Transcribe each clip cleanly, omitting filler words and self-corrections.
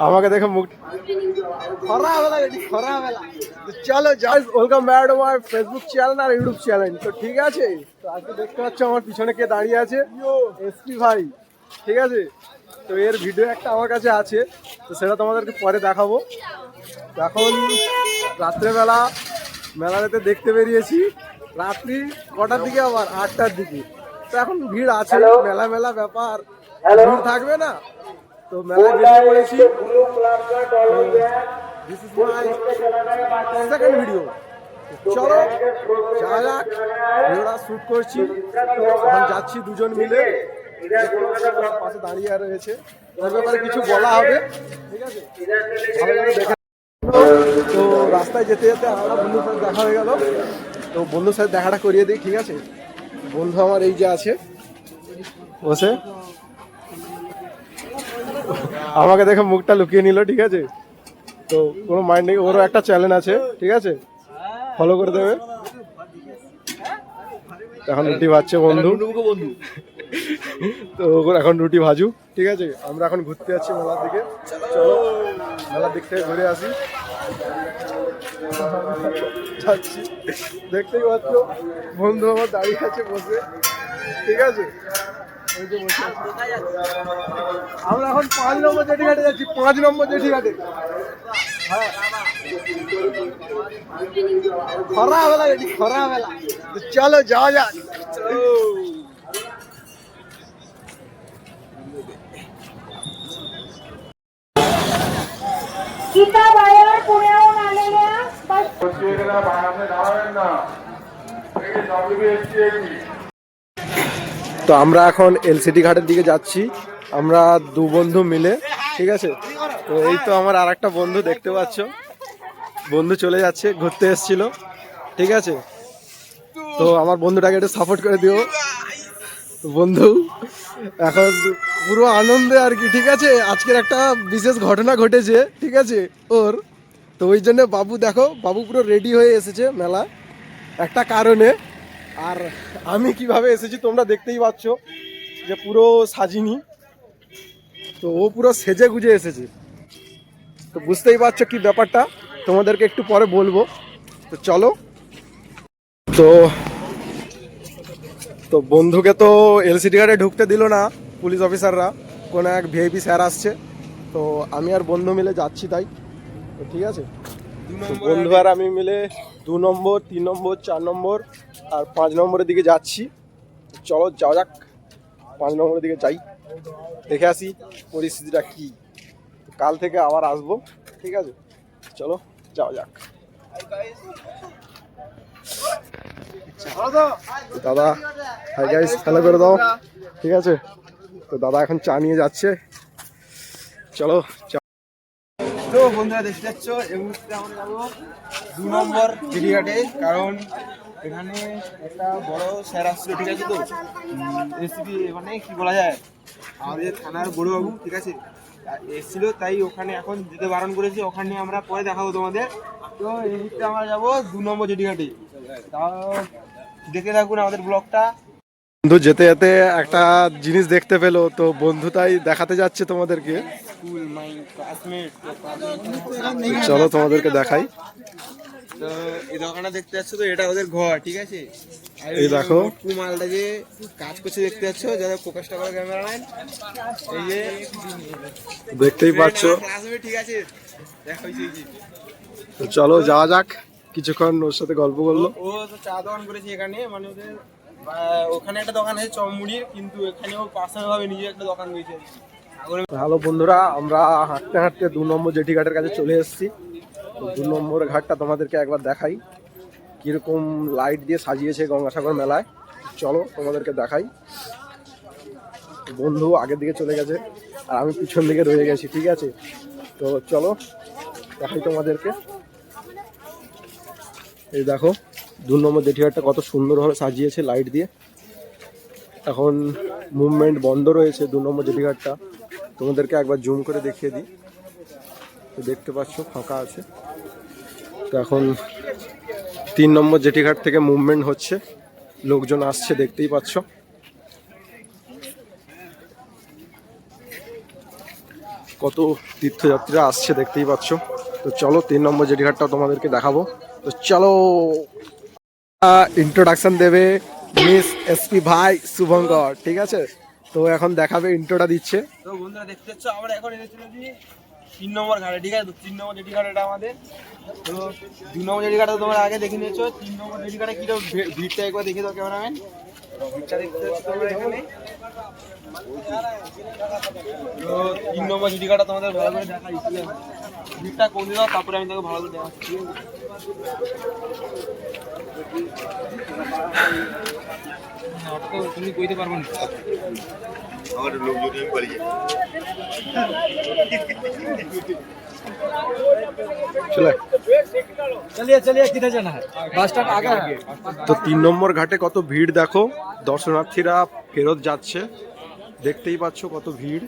আমাকে দেখে মুখ চলো just welcome back to my Facebook channel আর ইউটিউব চ্যানেল। তো ঠিক আছে, তো আজকে দেখতে পাচ্ছ আমার পিছনে কে দাঁড়িয়ে আছে, এসপি ভাই। ঠিক আছে, তো এর ভিডিও একটা আমার কাছে আছে, তো সেটা তোমাদেরকে পরে দেখাবো। এখন রাত্রেবেলা মেলাতে দেখতে বেরিয়েছি, রাত্রি কটার দিকে, আবার 8টার দিকে। তো এখন ভিড় আছে, মেলা মেলা ব্যাপার, ভিড় থাকবে না। তো মেলায় বেরিয়ে পড়েছি। This is my second video. চলো যা যাক, ভিডিওটা শ্যুট করছি। এখন যাচ্ছি দুজন মিলে, পাশে দাঁড়িয়ে রয়েছে, ওর ব্যাপারে কিছু বলা হবে। ঠিক আছে, ভালো করে দেখে। তো রাস্তায় যেতে যেতে আমরা বন্ধুর সাথে দেখা হয়ে গেল, তো বন্ধুর সাথে দেখাটা করিয়ে দিই। ঠিক আছে, বন্ধু আমার এই যে আছে বসে, আমাকে দেখে মুখটা লুকিয়ে নিল। ঠিক আছে, তো কোনো মাইন্ড নেই, ওরও একটা চ্যানেল আছে। ঠিক আছে, ফলো করে দেবে। এখন রুটি ভাজছে বন্ধু, তো এখন রুটি ভাজু। ঠিক আছে, আমরা এখন ঘুরতে যাচ্ছি মেলার দিকে। চলো মেলার দিক থেকে ঘুরে আসি। যাচ্ছি, দেখতেই পাচ্ছ বন্ধু আমার দাঁড়িয়ে আছে বসে। ঠিক আছে, আমরা এখন 5 নম্বর জেটি ঘাটে যাচ্ছি, 5 নম্বর জেটি ঘাটে। হ্যাঁ, খরাবেলা জেটি, খরাবেলা। চলো যাওয়া যাক। তো আমরা এখন এলসিডি ঘাটের দিকে যাচ্ছি, আমরা দু বন্ধু মিলে। ঠিক আছে, তো এই তো আমার আর একটা বন্ধু দেখতে পাচ্ছ, বন্ধু চলে যাচ্ছে, ঘুরতে এসেছিল। ঠিক আছে, তো আমার বন্ধুটাকে একটু সাপোর্ট করে দিও বন্ধু। এখন পুরো আনন্দে আর কি। ঠিক আছে, আজকের একটা বিশেষ ঘটনা ঘটেছে। ঠিক আছে ওর, তো ওই জন্য বাবু দেখো, বাবু পুরো রেডি হয়ে এসেছে মেলা একটা কারণে। আর আমি কিভাবে এসেছি তোমরা দেখতেই পাচ্ছ, যে পুরো সাজিনি, তো ও পুরো সেজে গুজে এসেছে। তো বুঝতেই পারছো কি ব্যাপারটা, তোমাদেরকে একটু পরে বলবো। তো চলো। তো তো বন্ধুকে তো এলসিডি ঘাটে ঢুকতে দিল না পুলিশ অফিসাররা, কোনো এক ভিআইপি স্যার আসছে। তো আমি আর বন্ধু মিলে যাচ্ছি তাই। তো ঠিক আছে, তো বন্ধু আর আমি মিলে 2 নম্বর, 3 নম্বর, 4 নম্বর আর 5 নম্বরের দিকে যাচ্ছি। চলো যাওয়া যাক, 5 নম্বরের দিকে যাই, দেখে আসি পরিস্থিতিটা কি। কাল থেকে আবার আসবো। ঠিক আছে, চলো যাওয়া যাক। দাদা হাই গাইস, হ্যালো করে দাও। ঠিক আছে, তো দাদা এখন চা নিয়ে যাচ্ছে, চলো। তো বন্ধুরা দেখতে যাচ্ছ, এই মুহূর্তে আমরা যাবো 2 নম্বর জিডিঘাটে, কারণ এখানে একটা বড় স্যার আসছিল। ঠিক আছে, তো এসপি মানে কি বলা যায়, আমাদের থানার বড়বাবু। ঠিক আছে, এসেছিল, তাই ওখানে এখন যেতে বারণ করেছি। ওখানে আমরা পরে দেখাবো তোমাদের। তো এই মুহূর্তে আমরা যাবো 2 নম্বর জিডিঘাটে, তাও দেখে থাকুন আমাদের ব্লগটা। বন্ধু যেতে যেতে একটা জিনিস দেখতে পেলো, তো বন্ধু তাই দেখাতে যাচ্ছে তোমাদেরকে। স্কুল মাই ক্লাসমেট, চলো তোমাদেরকে দেখাই। তো এই দোকানটা দেখতে যাচ্ছ, তো এটা ওদের ঘর। ঠিক আছে, এই দেখো মালটা যে কাজ করছে দেখতে যাচ্ছ, যারা প্রকাশটা করে ক্যামেরাম্যান, এই যে দেখতেই পাচ্ছ। ঠিক আছে, দেখো তো চলো যাওয়া যাক, কিছুক্ষণ ওর সাথে গল্প করলো। ও তো চা দোকান করেছে এখানে, মানে ওদের ওখানে একটা দোকান আছে চমমুড়ির, কিন্তু এখানেও পার্সোনাল ভাবে নিজে একটা দোকান রয়েছে। হ্যালো বন্ধুরা, আমরা হাঁটতে হাঁটতে 2 নম্বর জেটি ঘাটের কাছে চলে এসেছি। তো 2 নম্বর ঘাটটা তোমাদেরকে একবার দেখাই, কিরকম লাইট দিয়ে সাজিয়েছে গঙ্গাসাগর মেলায়। চলো তোমাদেরকে দেখাই। বন্ধু আগের দিকে চলে গেছে আর আমি পিছন দিকে রয়ে গেছি। ঠিক আছে, তো চলো দেখাই তোমাদেরকে। এই দেখো 2 নম্বর জেটি ঘাটটা কত সুন্দরভাবে সাজিয়েছে লাইট দিয়ে। এখন মুভমেন্ট বন্ধ রয়েছে 2 নম্বর জেটি ঘাটটা, তোমাদেরকে একবার জুম করে দেখিয়ে দিই। তো দেখতে পাচ্ছ ফাঁকা আছে। তো এখন 3 নম্বর জেটি ঘাট থেকে মুভমেন্ট হচ্ছে, লোকজন আসছে, দেখতেই পাচ্ছ। কত তীর্থযাত্রীরা আসছে দেখতেই পাচ্ছ। তো চলো 3 নম্বর জেটিঘাটটা তোমাদেরকে দেখাবো। তো চলো, ইন্ট্রোডাকশন দেবে মিস এসপি ভাই শুভঙ্কর, ঠিক আছে? তো এখন দেখাবে, ইন্ট্রোটা দিচ্ছে। তো বন্ধুরা দেখতে পাচ্ছ আমরা এখন এনেছিল যে 3 নম্বর ঘাটে, ঠিক আছে? তো 3 নম্বর জেটি ঘাট এটা আমাদের। তো 2 নম্বর জেটি ঘাটে তোমরা আগে দেখে নিয়েছো। 3 নম্বর জেটি ঘাটে কি ভিড়টা একবার দেখে দাও ক্যামেরাম্যান। ভিড়টা দেখতে পাচ্ছ তোমরা এখানে। তো 3 নম্বর জেটি ঘাটটা তোমাদের ভালো করে দেখাই। ভিড়টা কমে দাও, তারপরে আমি তোকে ভালো করে দেখাচ্ছি। তুমি কইতে পারবো না আমার লোক যদি আমি পারি। তো 3 নম্বর ঘাটে কত ভিড় দেখো, দর্শনার্থীরা ফেরত যাচ্ছে, দেখতেই পাচ্ছ কত ভিড়,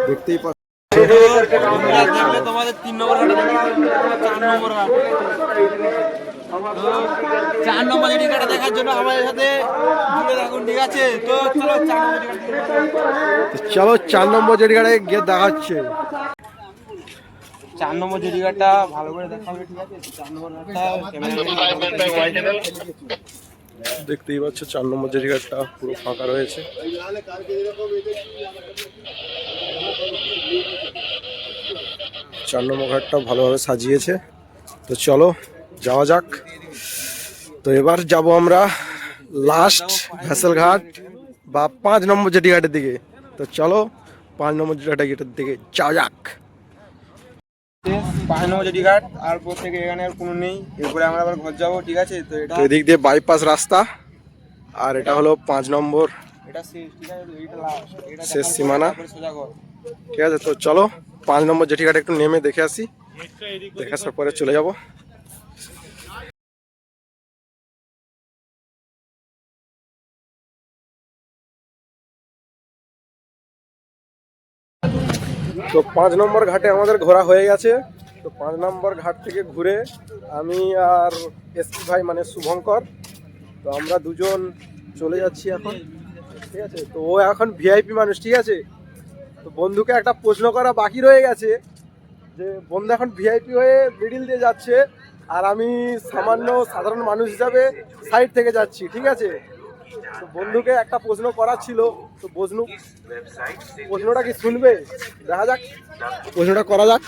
দেখতেই পাচ্ছ। তোমাদের 3 নম্বর ঘাটে 4 নম্বর ঘাট, 4 নম্বর জেটি ঘাটে দেখার জন্য আমাদের সাথে জুড়ে থাকুন, ঠিক আছে? তো চলো 4 নম্বর জেটি ঘাটে। চলো 4 নম্বর জেটিঘাটে গিয়ে দেখাচ্ছে। 4 নম্বর জেটি ঘাটটা ভালো করে দেখাবে, ঠিক আছে? 4 নম্বর ঘাটটা দেখতেই পাচ্ছ 4 নম্বর জেটিঘাটটা পুরো ফাঁকা রয়েছে। 4 নম্বর ঘাটটা ভালোভাবে সাজিয়েছে। তো চলো যাওয়া যাক। তো এবার যাব আমরা লাস্ট ভেসেল ঘাট বা 5 নম্বর জেটিঘাটের দিকে। তো চলো 5 নম্বর জেটিঘাটের দিকে যাওয়া যাক। 5 নম্বর জেটি ঘাট, আর পর থেকে এখানে আর কোনো নেই। এরপরে আমরা আবার ঘর যাবো, ঠিক আছে? তো এটা তো এদিক দিয়ে বাইপাস রাস্তা, আর এটা হলো 5 নম্বর এটা শেষ, ঠিক আছে? তো এটা লাস্ট, এটা শেষ দেখার পর সীমানা। তারপরে সোজা ঘর। ঠিক আছে, তো চলো 5 নম্বর জেটিঘাটে একটু নেমে দেখে আসি, দেখে আসার পরে চলে যাব। তো 5 নম্বর ঘাটে আমাদের ঘোরা হয়ে গেছে। তো 5 নম্বর ঘাট থেকে ঘুরে আমি আর এসপি ভাই মানে শুভঙ্কর, তো আমরা দুজন চলে যাচ্ছি এখন, ঠিক আছে? তো ও এখন ভিআইপি মানুষ, ঠিক আছে? তো বন্ধুকে একটা প্রশ্ন করা বাকি রয়ে গেছে, যে বন্ধু এখন ভিআইপি হয়ে মিডিল দিয়ে যাচ্ছে, আর আমি সামান্য সাধারণ মানুষ হিসাবে সাইড থেকে যাচ্ছি, ঠিক আছে? তো বন্ধুকে একটা প্রশ্ন করার ছিল, তো প্রশ্নটা কি শুনবে? দেখা যাক, প্রশ্নটা করা যাক।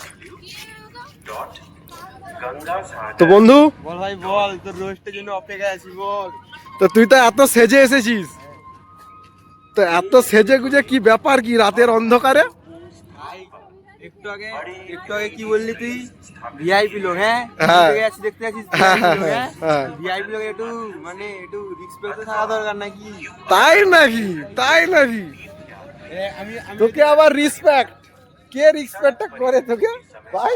তো বন্ধু বল ভাই বল, তোর রোস্টের জন্য অপেক্ষায় আছি, বল। তো তুই তো এত সেজে এসেছিস, তো এত সেজে গুজে কি ব্যাপার, কি রাতের অন্ধকারে? ভাই একটু আগে কি বললি তুই? ভিআইপি লোক, হ্যাঁ? হ্যাঁ। দেখতে আছিস হ্যাঁ, VIP লোক, হ্যাঁ, হ্যাঁ? হ্যাঁ। ভিআইপি লোক একটু মানে একটু রিসপেক্ট থাকা দরকার নাকি? তাই নাকি? তাই নাকি? আমি তোকে আবার রিসপেক্ট, কে রিসপেক্টটা করে তোকে ভাই?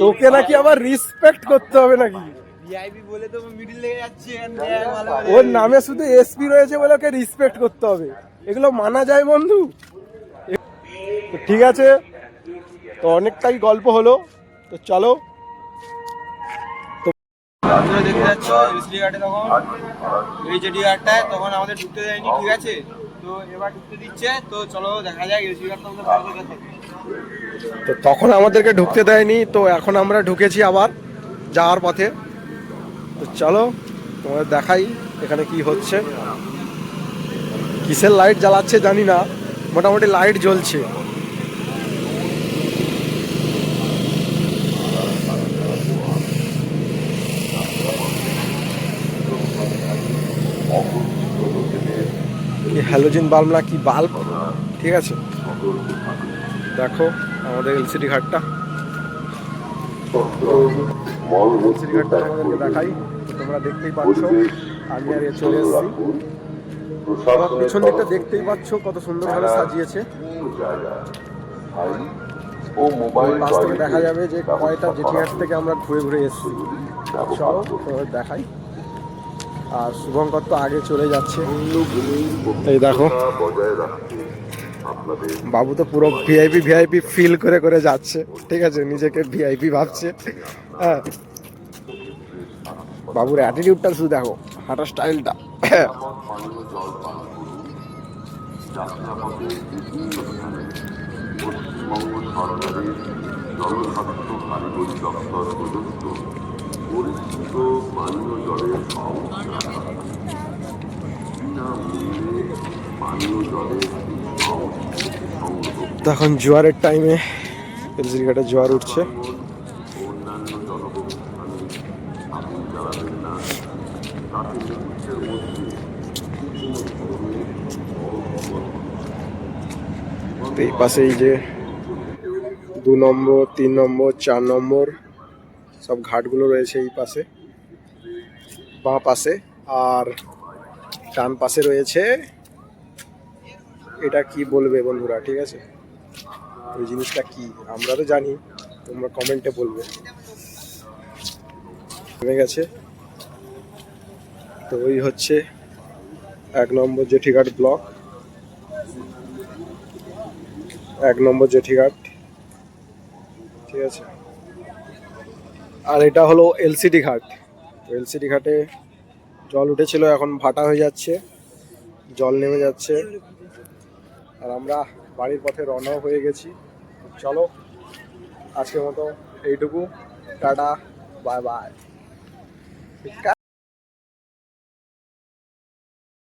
তোকে নাকি আবার রিসপেক্ট করতে হবে নাকি? ভিআইপি বলে তো মিডিল লেগে যাচ্ছে, ভালো ওর নামে শুধু এসপি রয়েছে বলে ওকে রিসপেক্ট করতে হবে, এগুলো মানা যায় বন্ধু? তো ঠিক আছে, তো অনেকটাই গল্প হলো, তো চলো। তোমরা দেখতে যাচ্ছ এসডি ঘাটে, তখন এই জেডি ঘাটটায় তখন আমাদের ঢুকতে দেয়নি, ঠিক আছে? তো এবার ঢুকতে দিচ্ছে। তো চলো দেখা যাক এসডি ঘাটটা আমাদের ভালো করে থাকে। তো তখন আমাদেরকে ঢুকতে দেয়নি, তো এখন আমরা ঢুকেছি আবার যাওয়ার পথে। তো চলো তোমাদের দেখাই এখানে কি হচ্ছে। কিসের লাইট জ্বালাচ্ছে জানি না, মোটামুটি লাইট জ্বলছে। কি হ্যালোজেন বাল্ব না কি বাল্ব, ঠিক আছে? দেখো আমাদের এলসিডি ঘাটটা, এলসিডি ঘাটটা আমাদেরকে দেখাই। তো তোমরা দেখতেই পাচ্ছ, আমি আর এ চলে এসেছি। আবার পিছন দিকটা দেখতেই পাচ্ছ কত সুন্দরভাবে সাজিয়েছে। পাশ থেকে দেখা যাবে যে কয়টা জেটি ঘাট থেকে আমরা ঘুরে ঘুরে এসেছি। চলো তোমাদের দেখাই। আর শুভঙ্কর তো আগে চলে যাচ্ছে, এই দেখো বাবু তো পুরো ভিআইপি ফিল করে করে যাচ্ছে, ঠিক আছে? নিজেকে ভিআইপি ভাবছে, হ্যাঁ। বাবুর অ্যাটিটিউডটা শুধু দেখো, হাঁটার স্টাইলটা। যাত্রাপথে বিভিন্ন স্থানে পশ্চিমবঙ্গ সরকারের জলস্বাস্থ্য কারিগরি দপ্তর প্রদত্ত পরিশ্রুত পানীয় জলের পাউচ রাখা হয়। বিনামূল্যে পানীয় জলের এই পাউচ সংগ্রহ তখন জোয়ারের টাইমে এলসিডি ঘাটে জোয়ার উঠছে। অন্যান্য জনবহুল স্থানে আগুন জ্বালাবেন না। তাতে মুহূর্তের মধ্যে যে কোনো ধরনের তো এই পাশে এই যে 2 নম্বর 3 নম্বর 4 নম্বর সব ঘাটগুলো রয়েছে এই পাশে, বাঁ পাশে। আর ডান পাশে রয়েছে, এটা কি বলবে বন্ধুরা, ঠিক আছে? ওই জিনিসটা কি আমরা তো জানি, তোমরা কমেন্টে বলবে। হয়ে গেছে। তো ওই হচ্ছে 1 নম্বর জেঠিঘাট ব্লক, 1 নম্বর জেঠিঘাট, ঠিক আছে। আর এটা হলো এলসিডি ঘাট। এলসিডি ঘাটে জল উঠেছিল, এখন ভাটা হয়ে যাচ্ছে, জল নেমে যাচ্ছে। আর আমরা বাড়ির পথে রওনাও হয়ে গেছি। চলো আজকের মতো এইটুকু, টাটা, বাই বাই।